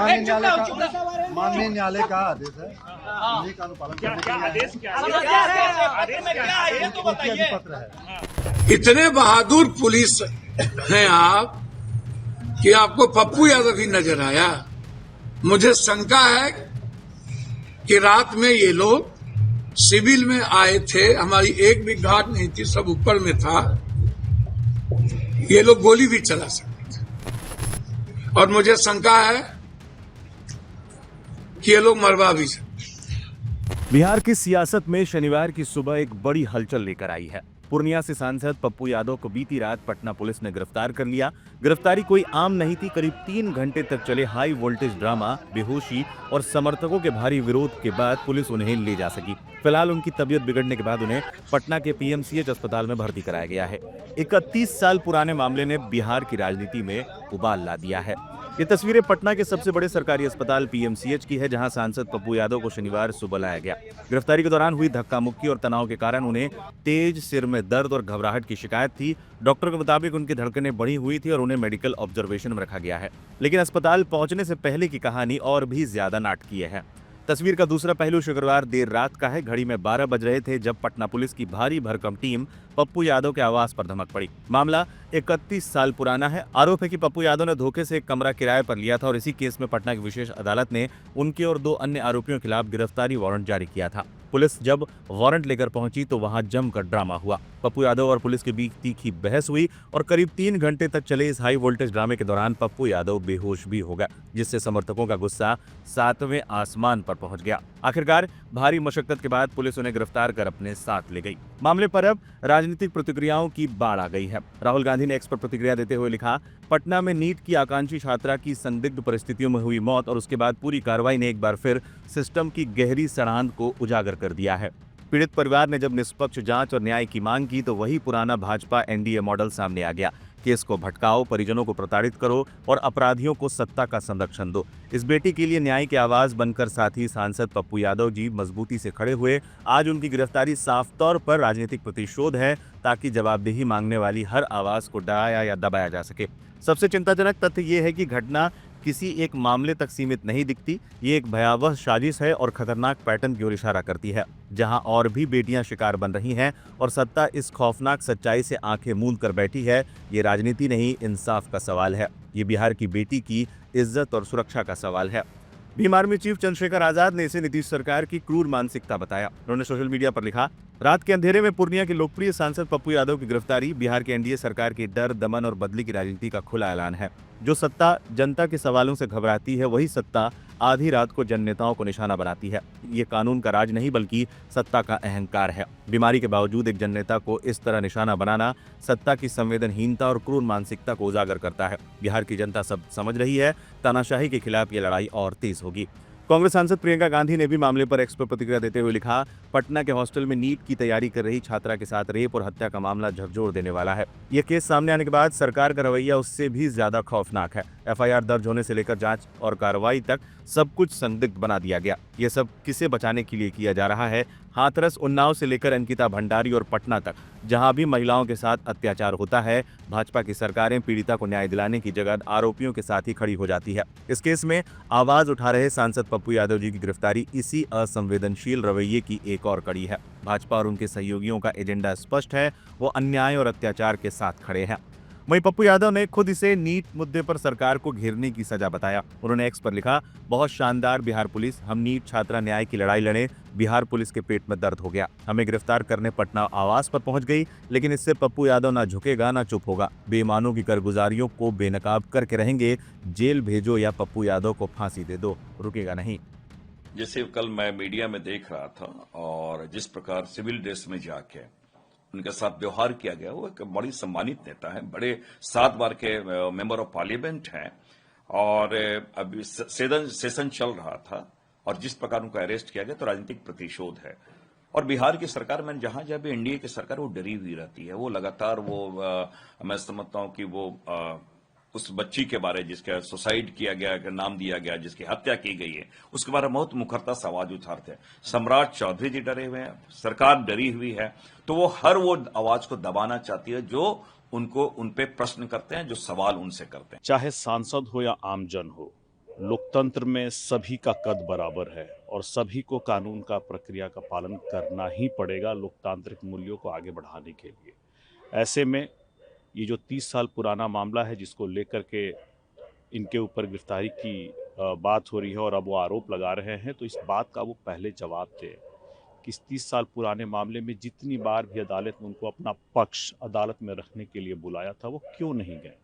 माननीय न्यायालय का आदेश है, उन्हीं का अनुपालन करने के लिए पत्र है। इतने बहादुर पुलिस हैं आप कि आपको पप्पू यादव ही नजर आया। मुझे शंका है कि रात में ये लोग सिविल में आए थे, हमारी एक भी घाट नहीं थी, सब ऊपर में था, ये लोग गोली भी चला सकते थे और मुझे शंका है कि ये लोग मरवा भी सकते। बिहार की सियासत में शनिवार की सुबह एक बड़ी हलचल लेकर आई है। पूर्णिया से सांसद पप्पू यादव को बीती रात पटना पुलिस ने गिरफ्तार कर लिया। गिरफ्तारी कोई आम नहीं थी। करीब 3 घंटे तक चले हाई वोल्टेज ड्रामा, बेहोशी और समर्थकों के भारी विरोध के बाद पुलिस उन्हें ले जा सकी। फिलहाल उनकी तबीयत बिगड़ने के बाद उन्हें पटना के पीएमसीएच अस्पताल में भर्ती कराया गया है। 31 साल पुराने मामले ने बिहार की राजनीति में उबाल ला दिया है। ये तस्वीरें पटना के सबसे बड़े सरकारी अस्पताल पीएमसीएच की है, जहां सांसद पप्पू यादव को शनिवार सुबह लाया गया। गिरफ्तारी के दौरान हुई धक्का मुक्की और तनाव के कारण उन्हें तेज सिर में दर्द और घबराहट की शिकायत थी। डॉक्टर के मुताबिक उनकी धड़कनें बढ़ी हुई थी और उन्हें मेडिकल ऑब्जर्वेशन में रखा गया है। लेकिन अस्पताल पहुंचने से पहले की कहानी और भी ज्यादा नाटकीय है। तस्वीर का दूसरा पहलू शुक्रवार देर रात का है। घड़ी में 12 बज रहे थे जब पटना पुलिस की भारी भरकम टीम पप्पू यादव के आवास पर धमक पड़ी। मामला 31 साल पुराना है। आरोप है कि पप्पू यादव ने धोखे से एक कमरा किराए पर लिया था और इसी केस में पटना की विशेष अदालत ने उनके और 2 अन्य आरोपियों के खिलाफ गिरफ्तारी वारंट जारी किया था। पुलिस जब वारंट लेकर पहुंची तो वहां जमकर ड्रामा हुआ। पप्पू यादव और पुलिस के बीच तीखी बहस हुई और करीब 3 घंटे तक चले इस हाई वोल्टेज ड्रामे के दौरान पप्पू यादव बेहोश भी हो गए, जिससे समर्थकों का गुस्सा 7वें आसमान पर पहुंच गया। आखिरकार भारी मशक्कत के बाद पुलिस उन्हें गिरफ्तार कर अपने साथ ले गई। मामले पर अब राजनीतिक प्रतिक्रियाओं की बाढ़ आ गई है। राहुल गांधी ने एक्स पर प्रतिक्रिया देते हुए लिखा, पटना में नीट की आकांक्षी छात्रा की संदिग्ध परिस्थितियों में हुई मौत और उसके बाद पूरी कार्रवाई ने एक बार फिर सिस्टम की गहरी सड़ांध को उजागर कर दिया है। पीड़ित परिवार ने जब निष्पक्ष जांच और न्याय की मांग की तो वही पुराना भाजपा एनडीए मॉडल सामने आ गया। केस को भटकाओ, परिजनों को प्रताड़ित करो और अपराधियों को सत्ता का संरक्षण दो। इस बेटी के लिए न्याय की आवाज बनकर साथी सांसद पप्पू यादव जी मजबूती से खड़े हुए। आज उनकी गिरफ्तारी साफ तौर पर राजनीतिक प्रतिशोध है, ताकि जवाबदेही मांगने वाली हर आवाज को डराया या दबाया जा सके। सबसे चिंताजनक तथ्य ये है कि घटना किसी एक मामले तक सीमित नहीं दिखती। ये एक भयावह साजिश है और खतरनाक पैटर्न की ओर इशारा करती है, जहां और भी बेटियां शिकार बन रही हैं और सत्ता इस खौफनाक सच्चाई से आंखें मूंद कर बैठी है। ये राजनीति नहीं, इंसाफ का सवाल है। ये बिहार की बेटी की इज्जत और सुरक्षा का सवाल है। भीम आर्मी चीफ चंद्रशेखर आजाद ने इसे नीतीश सरकार की क्रूर मानसिकता बताया। उन्होंने सोशल मीडिया पर लिखा, रात के अंधेरे में पूर्णिया के लोकप्रिय सांसद पप्पू यादव की गिरफ्तारी बिहार के एनडीए सरकार की डर, दमन और बदली की राजनीति का खुला ऐलान है। जो सत्ता जनता के सवालों से घबराती है, वही सत्ता आधी रात को जन नेताओं को निशाना बनाती है। ये कानून का राज नहीं बल्कि सत्ता का अहंकार है। बीमारी के बावजूद एक जननेता को इस तरह निशाना बनाना सत्ता की संवेदनहीनता और क्रूर मानसिकता को उजागर करता है। बिहार की जनता सब समझ रही है। तानाशाही के खिलाफ ये लड़ाई और तेज होगी। कांग्रेस सांसद प्रियंका गांधी ने भी मामले पर एक्स पर प्रतिक्रिया देते हुए लिखा, पटना के हॉस्टल में नीट की तैयारी कर रही छात्रा के साथ रेप और हत्या का मामला झकझोर देने वाला है। यह केस सामने आने के बाद सरकार का रवैया उससे भी ज्यादा खौफनाक है। एफआईआर दर्ज होने से लेकर जांच और कार्रवाई तक सब कुछ संदिग्ध बना दिया गया। ये सब किसे बचाने के लिए किया जा रहा है? हाथरस, उन्नाव से लेकर अंकिता भंडारी और पटना तक जहां भी महिलाओं के साथ अत्याचार होता है, भाजपा की सरकारें पीड़िता को न्याय दिलाने की जगह आरोपियों के साथ ही खड़ी हो जाती है। इस केस में आवाज उठा रहे सांसद पप्पू यादव जी की गिरफ्तारी इसी असंवेदनशील रवैये की एक और कड़ी है। भाजपा और उनके सहयोगियों का एजेंडा स्पष्ट है, वो अन्याय और अत्याचार के साथ खड़े हैं। वहीं पप्पू यादव ने खुद इसे नीट मुद्दे पर सरकार को घेरने की सजा बताया। उन्होंने एक्स पर लिखा, बहुत शानदार बिहार पुलिस, हम नीट छात्रा न्याय की लड़ाई लड़े, बिहार पुलिस के पेट में दर्द हो गया। हमें गिरफ्तार करने पटना आवास पर पहुंच गई, लेकिन इससे पप्पू यादव ना झुकेगा ना चुप होगा। बेईमानों की कारगुजारियों को बेनकाब करके रहेंगे। जेल भेजो या पप्पू यादव को फांसी दे दो, रुकेगा नहीं। जैसे कल मैं मीडिया में देख रहा था और जिस प्रकार सिविल ड्रेस में जाके उनके साथ व्यवहार किया गया, वो एक बड़ी सम्मानित नेता है, बड़े 7 बार के मेंबर ऑफ पार्लियामेंट हैं और अभी सेशन चल रहा था और जिस प्रकार उनको अरेस्ट किया गया तो राजनीतिक प्रतिशोध है। और बिहार की सरकार में जहां जब भी एनडीए की सरकार वो डरी हुई रहती है, वो लगातार मैं समझता हूं कि वो उस बच्ची के बारे जिसका सुसाइड किया गया, नाम दिया गया, जिसकी हत्या की गई है, उसके बारे में बहुत मुखरता से आवाज उठाते हैं। सम्राट चौधरी जी डरे हुए हैं, सरकार डरी हुई है, तो वो हर वो आवाज को दबाना चाहती है जो उनको उन पे प्रश्न करते हैं, जो सवाल उनसे करते हैं। चाहे सांसद हो या आमजन हो, लोकतंत्र में सभी का कद बराबर है और सभी को कानून का प्रक्रिया का पालन करना ही पड़ेगा लोकतांत्रिक मूल्यों को आगे बढ़ाने के लिए। ऐसे में ये जो 30 साल पुराना मामला है जिसको लेकर के इनके ऊपर गिरफ्तारी की बात हो रही है और अब वो आरोप लगा रहे हैं, तो इस बात का वो पहले जवाब थे कि इस 30 साल पुराने मामले में जितनी बार भी अदालत ने उनको अपना पक्ष अदालत में रखने के लिए बुलाया था वो क्यों नहीं गए।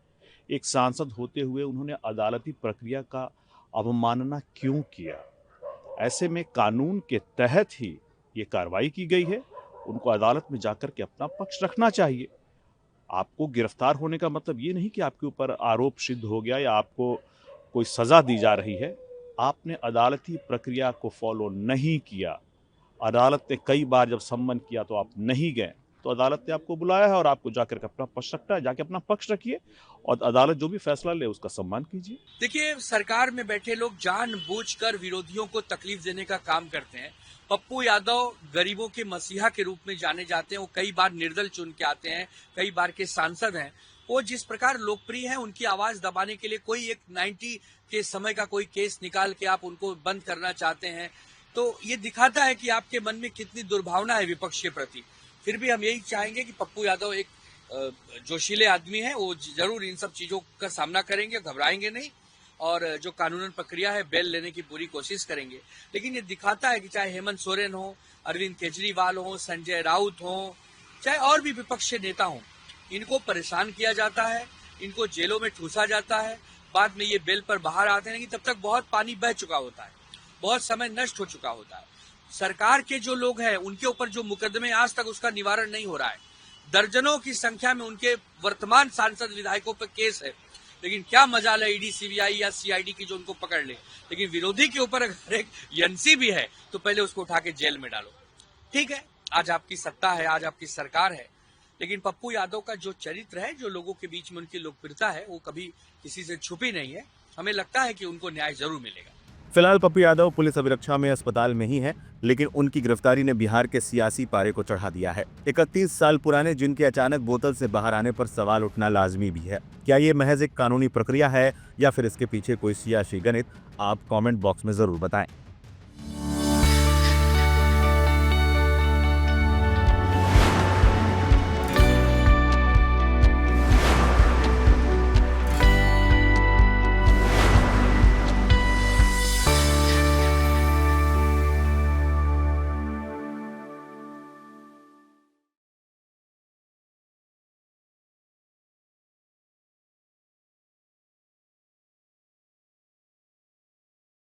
एक सांसद होते हुए उन्होंने अदालती प्रक्रिया का अवमानना क्यों किया। ऐसे में कानून के तहत ही ये कार्रवाई की गई है, उनको अदालत में जाकर के अपना पक्ष रखना चाहिए। आपको गिरफ्तार होने का मतलब ये नहीं कि आपके ऊपर आरोप सिद्ध हो गया या आपको कोई सजा दी जा रही है। आपने अदालती प्रक्रिया को फॉलो नहीं किया, अदालत ने कई बार जब सम्मन किया तो आप नहीं गए, तो अदालत ने आपको बुलाया है और आपको जाकर के अपना पक्ष रखना है। जाके अपना पक्ष रखिए और अदालत जो भी फैसला ले उसका सम्मान कीजिए। देखिए, सरकार में बैठे लोग जानबूझकर विरोधियों को तकलीफ देने का काम करते हैं। पप्पू यादव गरीबों के मसीहा के रूप में जाने जाते हैं। वो कई बार निर्दल चुन के आते हैं, कई बार के सांसद हैं। वो जिस प्रकार लोकप्रिय हैं, उनकी आवाज दबाने के लिए कोई एक 90 के समय का कोई केस निकाल के आप उनको बंद करना चाहते हैं, तो ये दिखाता है कि आपके मन में कितनी दुर्भावना है विपक्ष के प्रति। फिर भी हम यही चाहेंगे कि पप्पू यादव एक जोशीले आदमी है, वो जरूर इन सब चीजों का सामना करेंगे, घबराएंगे नहीं और जो कानूनन प्रक्रिया है बेल लेने की पूरी कोशिश करेंगे। लेकिन ये दिखाता है कि चाहे हेमंत सोरेन हो, अरविंद केजरीवाल हो, संजय राउत हो, चाहे और भी विपक्ष के नेता हो, इनको परेशान किया जाता है, इनको जेलों में ठूसा जाता है। बाद में ये बेल पर बाहर आते हैं कि तब तक बहुत पानी बह चुका होता है, बहुत समय नष्ट हो चुका होता है। सरकार के जो लोग हैं उनके ऊपर जो मुकदमे आज तक उसका निवारण नहीं हो रहा है। दर्जनों की संख्या में उनके वर्तमान सांसद विधायकों पर केस है, लेकिन क्या मजाल है ईडी, सीबीआई या सीआईडी की जो उनको पकड़ ले। लेकिन विरोधी के ऊपर अगर एक एजेंसी भी है तो पहले उसको उठा के जेल में डालो। ठीक है, आज आपकी सत्ता है, आज आपकी सरकार है, लेकिन पप्पू यादव का जो चरित्र है, जो लोगों के बीच में उनकी लोकप्रियता है, वो कभी किसी से छुपी नहीं है। हमें लगता है कि उनको न्याय जरूर मिलेगा। फिलहाल पप्पू यादव पुलिस अभिरक्षा में अस्पताल में ही है, लेकिन उनकी गिरफ्तारी ने बिहार के सियासी पारे को चढ़ा दिया है। 31 साल पुराने जिनके अचानक बोतल से बाहर आने पर सवाल उठना लाजमी भी है। क्या ये महज एक कानूनी प्रक्रिया है या फिर इसके पीछे कोई सियासी गणित? आप कमेंट बॉक्स में जरूर बताएं।